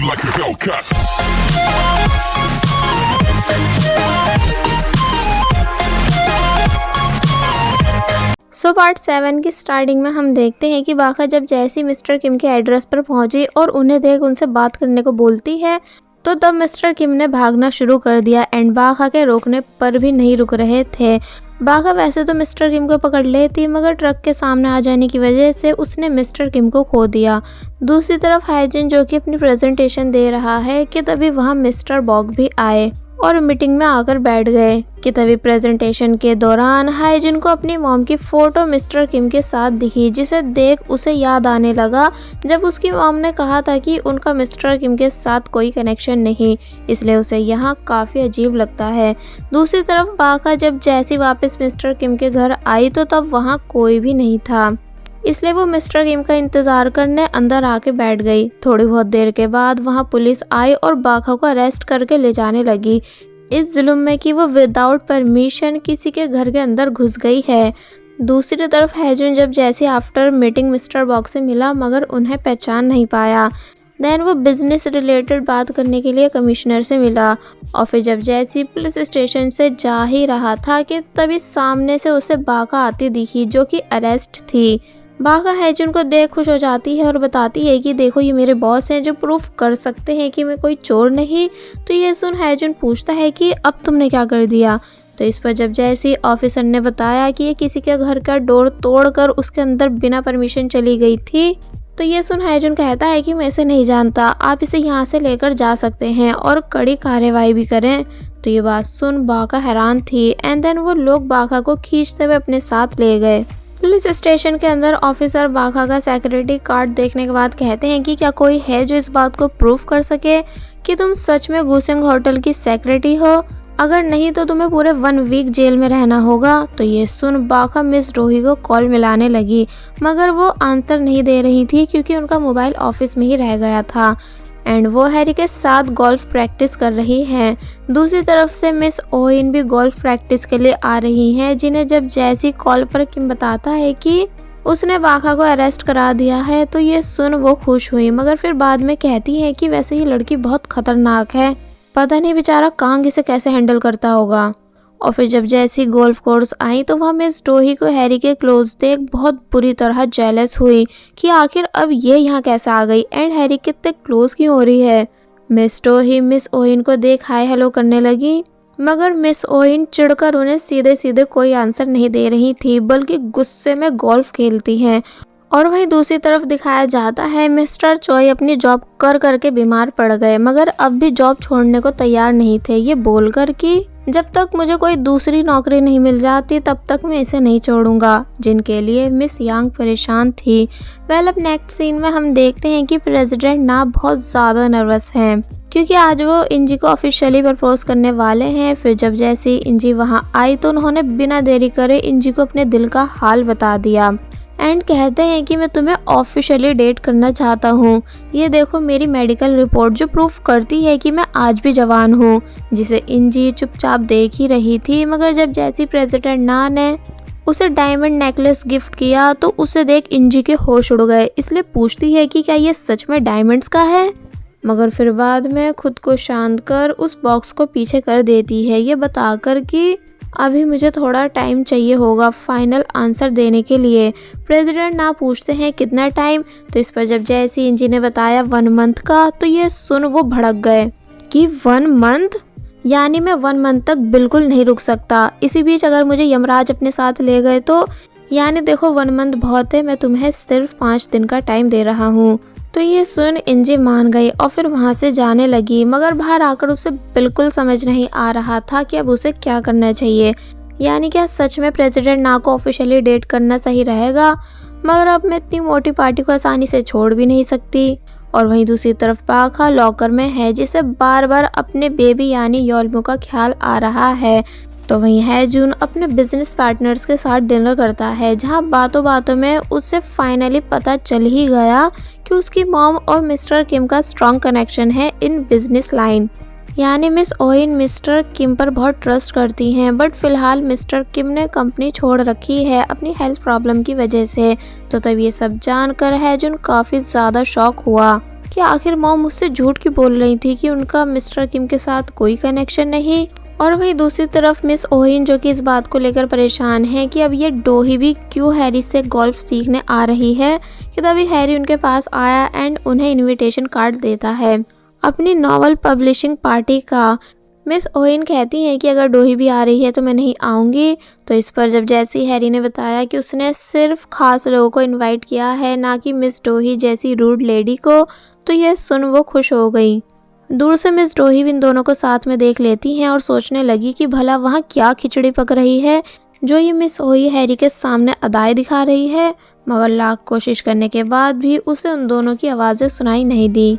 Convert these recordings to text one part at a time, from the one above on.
like a Hellcat. Part 7 की starting में हम देखते हैं कि बाका जब जैसी मिस्टर किम के एड्रेस पर पहुंची और उन्हें देख उनसे बात करने को बोलती है तो तब मिस्टर किम ने भागना शुरू कर दिया एंड बाका के रोकने पर भी नहीं रुक रहे थे। बाका वैसे तो मिस्टर किम को पकड़ लेती मगर ट्रक के सामने आ जाने की वजह से उसने मिस्टर किम को खो दिया। दूसरी तरफ हाइजिन जो कि अपनी प्रेजेंटेशन दे रहा है कि तभी वहाँ मिस्टर बॉग भी आए और मीटिंग में आकर बैठ गए कि तभी प्रेजेंटेशन के दौरान हाइजिन को अपनी मॉम की फोटो मिस्टर किम के साथ दिखी, जिसे देख उसे याद आने लगा जब उसकी मॉम ने कहा था कि उनका मिस्टर किम के साथ कोई कनेक्शन नहीं, इसलिए उसे यहाँ काफ़ी अजीब लगता है। दूसरी तरफ बाका जब जैसी वापस मिस्टर किम के घर आई तो तब वहाँ कोई भी नहीं था, इसलिए वो मिस्टर किम का इंतजार करने अंदर आके बैठ गई। थोड़ी बहुत देर के बाद वहाँ पुलिस आई और बाका को अरेस्ट करके ले जाने लगी इस जुल्म में कि वो विदाउट परमिशन किसी के घर के अंदर घुस गई है। दूसरी तरफ हैजुन जब जैसे आफ्टर मीटिंग मिस्टर बॉग से मिला मगर उन्हें पहचान नहीं पाया। देन वो बिजनेस रिलेटेड बात करने के लिए कमिश्नर से मिला और फिर जब जैसी पुलिस स्टेशन से जा ही रहा था कि तभी सामने से उसे बाका आती दिखी जो कि अरेस्ट थी। बाका हैजुन को देख खुश हो जाती है और बताती है कि देखो ये मेरे बॉस हैं जो प्रूफ कर सकते हैं कि मैं कोई चोर नहीं। तो ये सुन हैजुन पूछता है कि अब तुमने क्या कर दिया। तो इस पर जब जैसे ऑफिसर ने बताया कि ये किसी के घर का डोर तोड़कर उसके अंदर बिना परमिशन चली गई थी, तो ये सुन हैजुन कहता है कि मैं इसे नहीं जानता, आप इसे यहाँ से लेकर जा सकते हैं और कड़ी कार्रवाई भी करें। तो ये बात सुन बाका हैरान थी एंड देन वो लोग बाका को खींचते हुए अपने साथ ले गए। पुलिस स्टेशन के अंदर ऑफिसर बाका का सिक्योरिटी कार्ड देखने के बाद कहते हैं कि क्या कोई है जो इस बात को प्रूफ कर सके कि तुम सच में गुसेंग होटल की सेक्रेटरी हो, अगर नहीं तो तुम्हें पूरे 1 वीक जेल में रहना होगा। तो ये सुन बाका मिस रोही को कॉल मिलाने लगी मगर वो आंसर नहीं दे रही थी क्योंकि उनका मोबाइल ऑफिस में ही रह गया था एंड वो हैरी के साथ गोल्फ प्रैक्टिस कर रही हैं। दूसरी तरफ से मिस ओइन भी गोल्फ प्रैक्टिस के लिए आ रही हैं, जिन्हें जब जैसी कॉल पर किम बताता है कि उसने बाका को अरेस्ट करा दिया है तो ये सुन वो खुश हुई मगर फिर बाद में कहती है कि वैसे ही लड़की बहुत खतरनाक है, पता नहीं बेचारा कांग इसे कैसे हैंडल करता होगा। और फिर जब जैसी गोल्फ कोर्स आई तो वहाँ मिस डोही को हैरी के क्लोज देख बहुत बुरी तरह जेलस हुई कि आखिर अब ये यहाँ कैसे आ गई एंड हैरी कितने क्लोज क्यों हो रही है। मिस डोही मिस ओइन को देख हाय हेलो करने लगी मगर मिस ओइन चिढ़कर उन्हें सीधे सीधे कोई आंसर नहीं दे रही थी बल्कि गुस्से में गोल्फ खेलती हैं। और वहीं दूसरी तरफ दिखाया जाता है मिस्टर चॉय अपनी जॉब कर करके बीमार पड़ गए मगर अब भी जॉब छोड़ने को तैयार नहीं थे, ये बोलकर कि जब तक मुझे कोई दूसरी नौकरी नहीं मिल जाती तब तक मैं इसे नहीं छोड़ूंगा, जिनके लिए मिस यांग परेशान थी। अब नेक्स्ट सीन में हम देखते हैं कि प्रेसिडेंट ना बहुत ज़्यादा नर्वस हैं क्योंकि आज वो इंजी को ऑफिशियली प्रपोज करने वाले हैं। फिर जब जैसे इंजी वहाँ आई तो उन्होंने बिना देरी करे इंजी को अपने दिल का हाल बता दिया एंड कहते हैं कि मैं तुम्हें ऑफिशियली डेट करना चाहता हूँ, ये देखो मेरी मेडिकल रिपोर्ट जो प्रूफ करती है कि मैं आज भी जवान हूँ, जिसे इंजी चुपचाप देख ही रही थी। मगर जब जैसी प्रेसिडेंट ना ने उसे डायमंड नेकलेस गिफ्ट किया तो उसे देख इंजी के होश उड़ गए, इसलिए पूछती है कि क्या ये सच में डायमंड्स का है, मगर फिर बाद में खुद को शांत कर उस बॉक्स को पीछे कर देती है, ये बताकर कि अभी मुझे थोड़ा टाइम चाहिए होगा फाइनल आंसर देने के लिए। प्रेसिडेंट ना पूछते हैं कितना टाइम, तो इस पर जब जैसी इंजी ने बताया 1 मंथ का तो ये सुन वो भड़क गए कि 1 मंथ, यानी मैं 1 मंथ तक बिल्कुल नहीं रुक सकता, इसी बीच अगर मुझे यमराज अपने साथ ले गए तो यानी देखो 1 मंथ बहुत है, मैं तुम्हें सिर्फ 5 दिन का टाइम दे रहा हूँ। तो ये सुन इंजी मान गई और फिर वहाँ से जाने लगी मगर बाहर आकर उसे बिल्कुल समझ नहीं आ रहा था कि अब उसे क्या करना चाहिए, यानी क्या सच में प्रेसिडेंट ना को ऑफिशियली डेट करना सही रहेगा, मगर अब मैं इतनी मोटी पार्टी को आसानी से छोड़ भी नहीं सकती। और वहीं दूसरी तरफ बाका लॉकर में है जिसे बार बार अपने बेबी यानी योलमू का ख्याल आ रहा है। तो वहीं हैजून अपने बिजनेस पार्टनर्स के साथ डिनर करता है जहां बातों बातों में उसे फाइनली पता चल ही गया कि उसकी मॉम और मिस्टर किम का स्ट्रॉन्ग कनेक्शन है इन बिजनेस लाइन, यानी मिस ओइन मिस्टर किम पर बहुत ट्रस्ट करती हैं, बट फिलहाल मिस्टर किम ने कंपनी छोड़ रखी है अपनी हेल्थ प्रॉब्लम की वजह से। तो तब ये सब जानकर हैजून काफ़ी ज़्यादा शॉक हुआ कि आखिर मॉम मुझसे झूठ क्यों बोल रही थी कि उनका मिस्टर किम के साथ कोई कनेक्शन नहीं। और वहीं दूसरी तरफ मिस ओहिन जो कि इस बात को लेकर परेशान है कि अब ये डोही भी क्यों हैरी से गोल्फ सीखने आ रही है, कि तभी हैरी उनके पास आया एंड उन्हें इनविटेशन कार्ड देता है अपनी नॉवल पब्लिशिंग पार्टी का। मिस ओहिन कहती है कि अगर डोही भी आ रही है तो मैं नहीं आऊँगी। तो इस पर जब जैसी हैरी ने बताया कि उसने सिर्फ खास लोगों को इनवाइट किया है, ना कि मिस डोही जैसी रूड लेडी को, तो यह सुन वो खुश हो गई। दूर से मिस डोही इन दोनों को साथ में देख लेती हैं और सोचने लगी कि भला वहाँ क्या खिचड़ी पक रही है जो ये मिस ओही हैरी के सामने अदाएं दिखा रही है। मगर लाख कोशिश करने के बाद भी उसे उन दोनों की आवाज़ें सुनाई नहीं दी।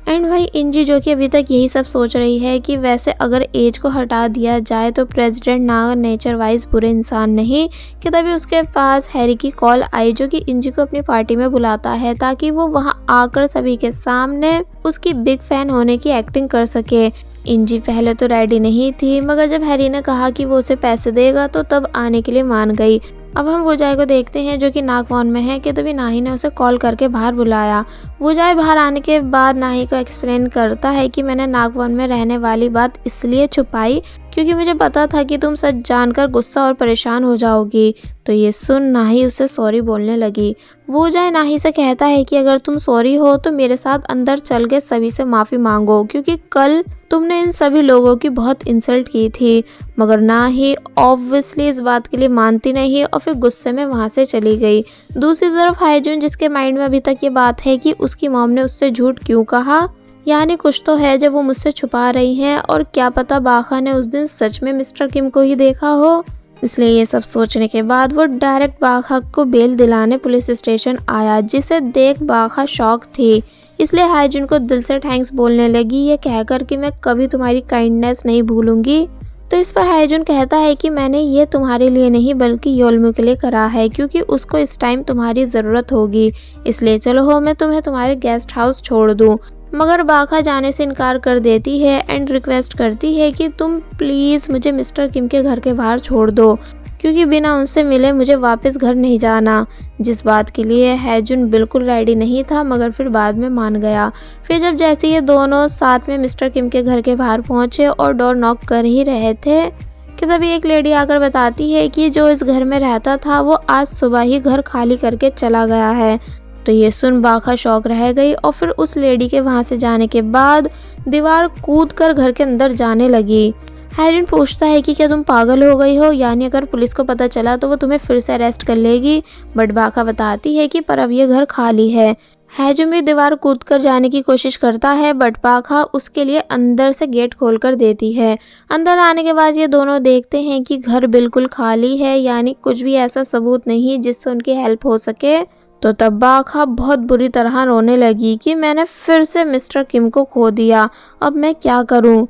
एंड भाई इंजी जो कि अभी तक यही सब सोच रही है कि वैसे अगर एज को हटा दिया जाए तो प्रेसिडेंट ना नेचर वाइज बुरे इंसान नहीं, कि तभी उसके पास हैरी की कॉल आई जो कि इंजी को अपनी पार्टी में बुलाता है ताकि वो वहां आकर सभी के सामने उसकी बिग फैन होने की एक्टिंग कर सके। इंजी पहले तो रेडी नहीं थी, मगर जब हैरी ने कहा कि वो उसे पैसे देगा तो तब आने के लिए मान गई। अब हम वुजाई को देखते हैं जो कि नागवॉन में है, कि तभी नाही ने उसे कॉल करके बाहर बुलाया। वुजाई बाहर आने के बाद नाही को एक्सप्लेन करता है कि मैंने नागवॉन में रहने वाली बात इसलिए छुपाई क्योंकि मुझे पता था कि तुम सच जानकर गुस्सा और परेशान हो जाओगी। तो ये सुन नाही उसे सॉरी बोलने लगी। वुजाई नाही से कहता है कि अगर तुम सॉरी हो तो मेरे साथ अंदर चल के सभी से माफ़ी मांगो, क्योंकि कल तुमने इन सभी लोगों की बहुत इंसल्ट की थी। मगर नाही ऑब्वियसली इस बात के लिए मानती नहीं और फिर गुस्से में वहाँ से चली गई। दूसरी तरफ हाईजुन जिसके माइंड में अभी तक ये बात है कि उसकी मॉम ने उससे झूठ क्यों कहा, यानी कुछ तो है जब वो मुझसे छुपा रही हैं, और क्या पता बाखा ने उस दिन सच में मिस्टर किम को ही देखा हो। इसलिए ये सब सोचने के बाद वो डायरेक्ट बाखा को बेल दिलाने पुलिस स्टेशन आया, जिसे देख बाखा शॉक थी। इसलिए हाईजुन को दिल से थैंक्स बोलने लगी, ये कहकर कि मैं कभी तुम्हारी काइंडनेस नहीं भूलूंगी। तो इस पर हाईजुन कहता है कि मैंने ये तुम्हारे लिए नहीं बल्कि योलमू के लिए करा है, क्योंकि उसको इस टाइम तुम्हारी ज़रूरत होगी। इसलिए चलो हो मैं तुम्हें तुम्हारे गेस्ट हाउस छोड़ दूँ। मगर बाखा जाने से इनकार कर देती है एंड रिक्वेस्ट करती है कि तुम प्लीज़ मुझे मिस्टर किम के घर के बाहर छोड़ दो, क्योंकि बिना उनसे मिले मुझे वापस घर नहीं जाना। जिस बात के लिए हाईजुन बिल्कुल रेडी नहीं था, मगर फिर बाद में मान गया। फिर जब जैसे ये दोनों साथ में मिस्टर किम के घर के बाहर पहुंचे और डोर नॉक कर ही रहे थे कि तभी एक लेडी आकर बताती है कि जो इस घर में रहता था वो आज सुबह ही घर खाली करके चला गया है। तो ये सुन बाखा शॉक रह गई और फिर उस लेडी के वहाँ से जाने के बाद दीवार कूद कर घर के अंदर जाने लगी। हाईजुन पूछता है कि क्या तुम पागल हो गई हो, यानी अगर पुलिस को पता चला तो वो तुम्हें फिर से अरेस्ट कर लेगी। बट बाखा बताती है कि पर अब ये घर खाली है। हाईजुन भी दीवार कूद कर जाने की कोशिश करता है, बट बाखा उसके लिए अंदर से गेट खोल कर देती है। अंदर आने के बाद ये दोनों देखते हैं कि घर बिल्कुल खाली है, यानी कुछ भी ऐसा सबूत नहीं जिससे उनकी हेल्प हो सके। तो तब बाखा बहुत बुरी तरह रोने लगी कि मैंने फिर से मिस्टर किम को खो दिया, अब मैं क्या करूं।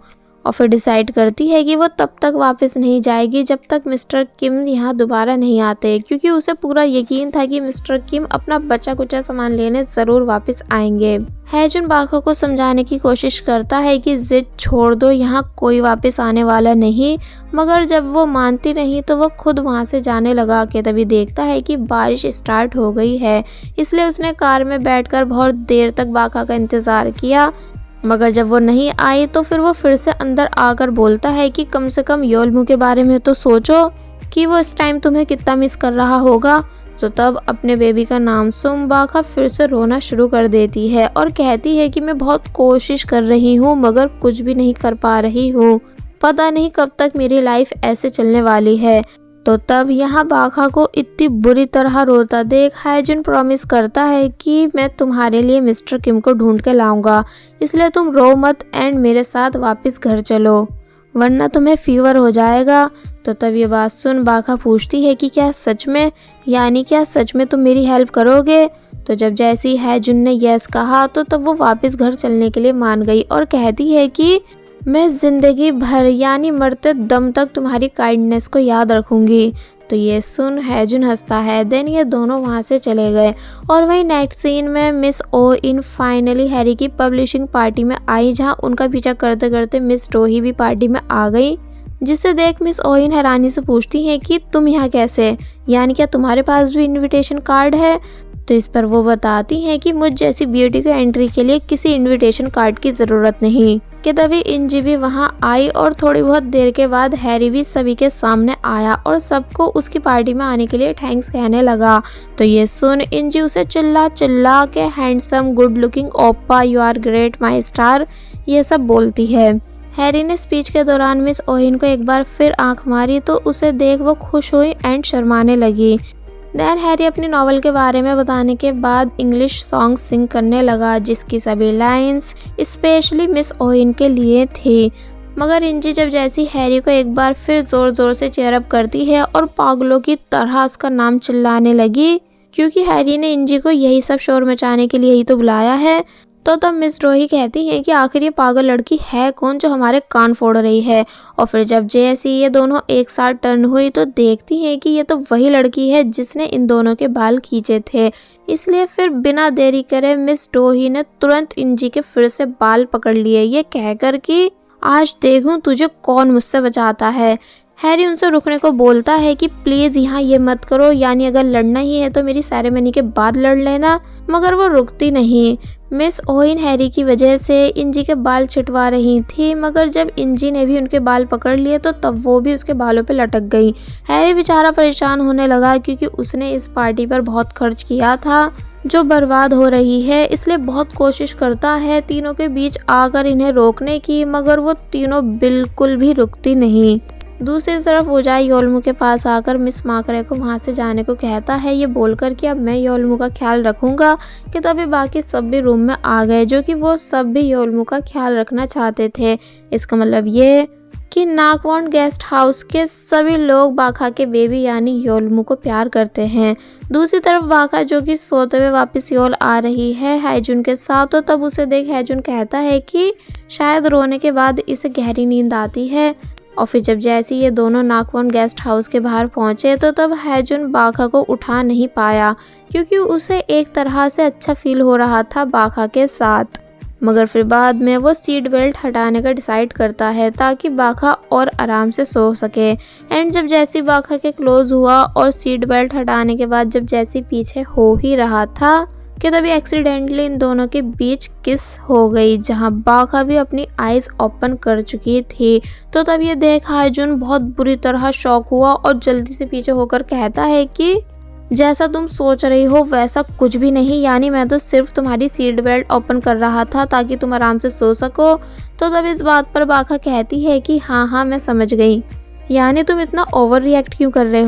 और फिर डिसाइड करती है कि वो तब तक वापस नहीं जाएगी जब तक मिस्टर किम यहाँ दोबारा नहीं आते, क्योंकि उसे पूरा यकीन था कि मिस्टर किम अपना बचा कुचा सामान लेने ज़रूर वापस आएंगे। हाईजुन बाखा को समझाने की कोशिश करता है कि जिद छोड़ दो, यहाँ कोई वापस आने वाला नहीं। मगर जब वो मानती नहीं तो वो खुद वहाँ से जाने लगा कि तभी देखता है कि बारिश स्टार्ट हो गई है। इसलिए उसने कार में बैठकर बहुत देर तक बाखा का इंतज़ार किया, मगर जब वो नहीं आई तो फिर वो फिर से अंदर आकर बोलता है कि कम से कम योलमू के बारे में तो सोचो कि वो इस टाइम तुम्हें कितना मिस कर रहा होगा। तो तब अपने बेबी का नाम सुन बाखा फिर से रोना शुरू कर देती है और कहती है कि मैं बहुत कोशिश कर रही हूँ मगर कुछ भी नहीं कर पा रही हूँ, पता नहीं कब तक मेरी लाइफ ऐसे चलने वाली है। तो तब यहाँ बाखा को इतनी बुरी तरह रोता देख हाईजुन प्रॉमिस करता है कि मैं तुम्हारे लिए मिस्टर किम को ढूंढ के लाऊंगा, इसलिए तुम रो मत एंड मेरे साथ वापस घर चलो, वरना तुम्हें फीवर हो जाएगा। तो तब ये बात सुन बाखा पूछती है कि क्या सच में, यानी क्या सच में तुम मेरी हेल्प करोगे। तो जब जैसे ही हाईजुन ने यस कहा तो तब वो वापस घर चलने के लिए मान गई और कहती है कि मैं ज़िंदगी भर यानी मरते दम तक तुम्हारी काइंडनेस को याद रखूंगी। तो ये सुन हाईजुन हंसता है। देन ये दोनों वहाँ से चले गए और वही नाइट सीन में मिस ओ इन फाइनली हैरी की पब्लिशिंग पार्टी में आई, जहाँ उनका पीछा करते करते मिस डोही भी पार्टी में आ गई, जिसे देख मिस ओइन हैरानी से पूछती है कि तुम यहाँ कैसे, यानी क्या तुम्हारे पास भी इनविटेशन कार्ड है। तो तो इस पर वो बताती हैं कि मुझ जैसी ब्यूटी को एंट्री के लिए किसी इनविटेशन कार्ड की ज़रूरत नहीं। कि तभी इंजी भी वहां आई और थोड़ी बहुत देर के बाद हैरी भी सभी के सामने आया और सबको उसकी पार्टी में आने के लिए थैंक्स कहने लगा। तो ये सुन इंजी उसे चिल्ला चिल्ला के हैंडसम, गुड लुकिंग ओप्पा, you are great my star, ये सब बोलती है। हैरी ने स्पीच के दौरान मिस ओहिन को एक बार फिर आंख मारी तो उसे देख वो खुश हुई एंड शर्माने लगी। देन हैरी अपनी नॉवल के बारे में बताने के बाद इंग्लिश सॉन्ग सिंग करने लगा, जिसकी सभी लाइंस स्पेशली मिस ओहिन के लिए थी। मगर इंजी जब जैसी हैरी को एक बार फिर जोर जोर से चेयर अप करती है और पागलों की तरह उसका नाम चिल्लाने लगी, क्योंकि हैरी ने इंजी को यही सब शोर मचाने के लिए ही तो बुलाया है। तो तब मिस ड्रोही कहती है कि आखिर ये पागल लड़की है कौन जो हमारे कान फोड़ रही है। और फिर जब जैसे ये दोनों एक साथ टर्न हुई तो देखती है कि ये तो वही लड़की है जिसने इन दोनों के बाल खींचे थे। इसलिए फिर बिना देरी करे मिस ड्रोही ने तुरंत इंजी के फिर से बाल पकड़ लिए, ये कहकर कि आज देखूं तुझे कौन मुझसे बचाता है। हैरी उनसे रुकने को बोलता है कि प्लीज यहाँ ये मत करो, यानी अगर लड़ना ही है तो मेरी सेरेमनी के बाद लड़ लेना। मगर वो रुकती नहीं। मिस ओहिन हैरी की वजह से इंजी के बाल छिटवा रही थी, मगर जब इंजी ने भी उनके बाल पकड़ लिए तो तब वो भी उसके बालों पे लटक गई। हैरी बेचारा परेशान होने लगा क्योंकि उसने इस पार्टी पर बहुत खर्च किया था जो बर्बाद हो रही है, इसलिए बहुत कोशिश करता है तीनों के बीच आकर इन्हें रोकने की, मगर वो तीनों बिल्कुल भी रुकती नहीं। दूसरी तरफ वोजाई योलमू के पास आकर मिस मार्करे को वहां से जाने को कहता है, ये बोलकर कि अब मैं योलमू का ख्याल रखूंगा। कि तभी बाकी सब भी रूम में आ गए, जो कि वो सब भी योलमू का ख्याल रखना चाहते थे। इसका मतलब ये कि नाकवॉन्ड गेस्ट हाउस के सभी लोग बाखा के बेबी यानी योलमू को प्यार करते हैं। दूसरी तरफ बाखा जो कि सोते हुए वापस योल आ रही है हैजुन के साथ, तो तब उसे देख हैजुन कहता है कि शायद रोने के बाद इसे गहरी नींद आती है। और फिर जब जैसे ये दोनों नाकवॉन्ड गेस्ट हाउस के बाहर पहुंचे तो तब हैजुन बाखा को उठा नहीं पाया, क्योंकि उसे एक तरह से अच्छा फील हो रहा था बाखा के साथ। मगर फिर बाद में वो सीट बेल्ट हटाने का डिसाइड करता है ताकि बाखा और आराम से सो सके। एंड जब जैसी बाखा के क्लोज हुआ और सीट बेल्ट हटाने के बाद जब जैसी पीछे हो ही रहा था कि तभी एक्सीडेंटली इन दोनों के बीच किस हो गई, जहां बाखा भी अपनी आईज ओपन कर चुकी थी। तो तब ये देख हैजुन बहुत बुरी तरह शॉक हुआ और जल्दी से पीछे होकर कहता है कि जैसा तुम सोच रही हो वैसा कुछ भी नहीं, यानी मैं तो सिर्फ तुम्हारी सीट बेल्ट ओपन कर रहा था ताकि तुम आराम से सो सको। तो तब इस बात पर बाखा कहती है कि हाँ मैं समझ गई, यानी तुम इतना ओवर रिएक्ट क्यों कर रहे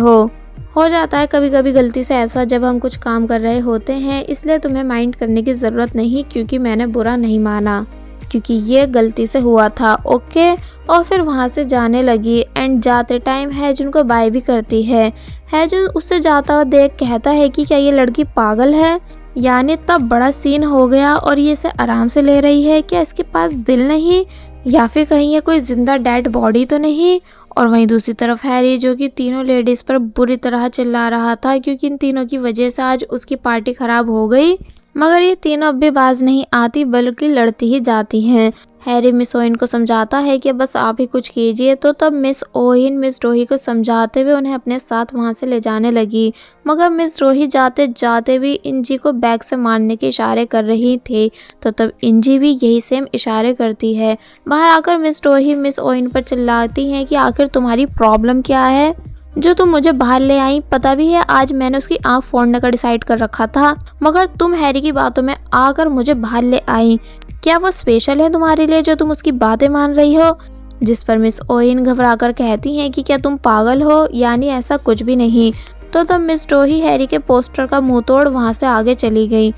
हो जाता है कभी कभी गलती से ऐसा जब हम कुछ काम कर रहे होते हैं, इसलिए तुम्हें माइंड करने की ज़रूरत नहीं, क्योंकि मैंने बुरा नहीं माना, क्योंकि ये गलती से हुआ था, ओके। और फिर वहाँ से जाने लगी एंड जाते टाइम हैजुन को बाय भी करती है। हैजुन उससे जाता हुआ देख कहता है कि क्या ये लड़की पागल है, यानी तब बड़ा सीन हो गया और ये इसे आराम से ले रही है, क्या इसके पास दिल नहीं, या फिर कहीं ये कोई जिंदा डेड बॉडी तो नहीं। और वहीं दूसरी तरफ हैरी जो कि तीनों लेडीज पर बुरी तरह चिल्ला रहा था क्योंकि इन तीनों की वजह से आज उसकी पार्टी खराब हो गई, मगर ये तीनों अब भी बाज नहीं आती बल्कि लड़ती ही जाती हैं। हैरी मिस ओहिन को समझाता है कि बस आप ही कुछ कीजिए। तो तब मिस ओहिन मिस ड्रोही को समझाते हुए उन्हें अपने साथ वहां से ले जाने लगी, मगर मिस ड्रोही जाते जाते भी इंजी को बैग से मारने के इशारे कर रही थी। तो तब इंजी भी यही सेम इशारे करती है। बाहर आकर मिस ड्रोही मिस ओहिन पर चिल्लाती है कि आखिर तुम्हारी प्रॉब्लम क्या है जो तुम मुझे बाहर ले आई। पता भी है आज मैंने उसकी आंख फोड़ने का डिसाइड कर रखा था, मगर तुम हैरी की बातों में आकर मुझे बाहर ले आई। क्या वो स्पेशल है तुम्हारे लिए जो तुम उसकी बातें मान रही हो। जिस पर मिस ओहिन घबराकर कहती हैं कि क्या तुम पागल हो, यानी ऐसा कुछ भी नहीं। तो तब मिस ड्रोही हैरी के पोस्टर का मुंह तोड़ वहां से आगे चली गई।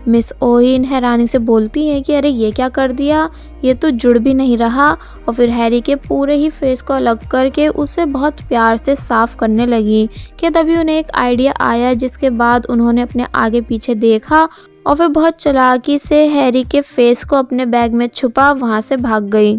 मिस ओहिन हैरानी से बोलती है कि अरे ये क्या कर दिया, ये तो जुड़ भी नहीं रहा। और फिर हैरी के पूरे ही फेस को अलग करके उसे बहुत प्यार से साफ करने लगी। कि तभी उन्हें एक आइडिया आया, जिसके बाद उन्होंने अपने आगे पीछे देखा और फिर बहुत चालाकी से हैरी के फेस को अपने बैग में छुपा वहां से भाग गई।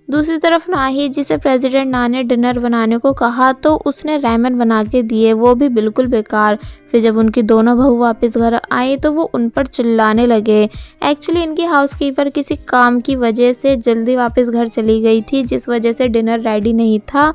दूसरी तरफ नाही जिसे प्रेसिडेंट ना ने डिनर बनाने को कहा तो उसने रैमन बना के दिए, वो भी बिल्कुल बेकार। फिर जब उनकी दोनों बहू वापस घर आई तो वो उन पर चिल्लाने लगे। एक्चुअली इनकी हाउसकीपर किसी काम की वजह से जल्दी वापस घर चली गई थी, जिस वजह से डिनर रेडी नहीं था।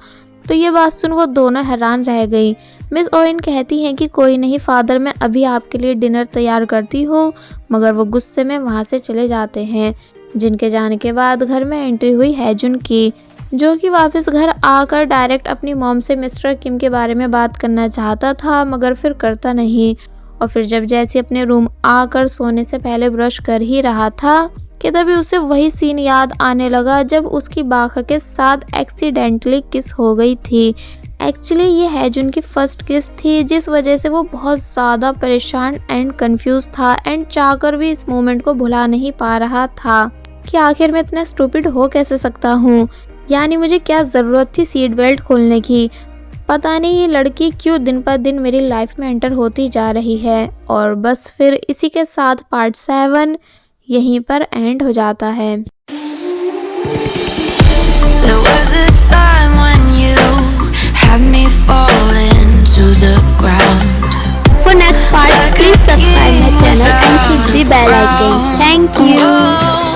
तो ये बात सुन वो दोनों हैरान रह गई। मिस ओवेन कहती हैं कि कोई नहीं फादर, मैं अभी आपके लिए डिनर तैयार करती हूँ, मगर वो गुस्से में वहाँ से चले जाते हैं। जिनके जाने के बाद घर में एंट्री हुई हैजुन की, जो कि वापस घर आकर डायरेक्ट अपनी मॉम से मिस्टर किम के बारे में बात करना चाहता था, मगर फिर करता नहीं। और फिर जब जैसे अपने रूम आकर सोने से पहले ब्रश कर ही रहा था कि तभी उसे वही सीन याद आने लगा जब उसकी बाखा के साथ एक्सीडेंटली किस हो गई थी। एक्चुअली ये हैजुन की फर्स्ट किस थी, जिस वजह से वो बहुत ज़्यादा परेशान एंड कंफ्यूज था एंड चाहकर भी इस मोमेंट को भुला नहीं पा रहा था कि आखिर मैं इतना स्टूपिड हो कैसे सकता हूँ। यानी मुझे क्या ज़रूरत थी सीट बेल्ट खोलने की। पता नहीं ये लड़की क्यों दिन पर दिन मेरी लाइफ में एंटर होती जा रही है। और बस फिर इसी के साथ पार्ट 7 यहीं पर एंड हो जाता है। There was a time when you had me falling to the ground. For next part, please subscribe my channel and hit the bell icon. Thank you.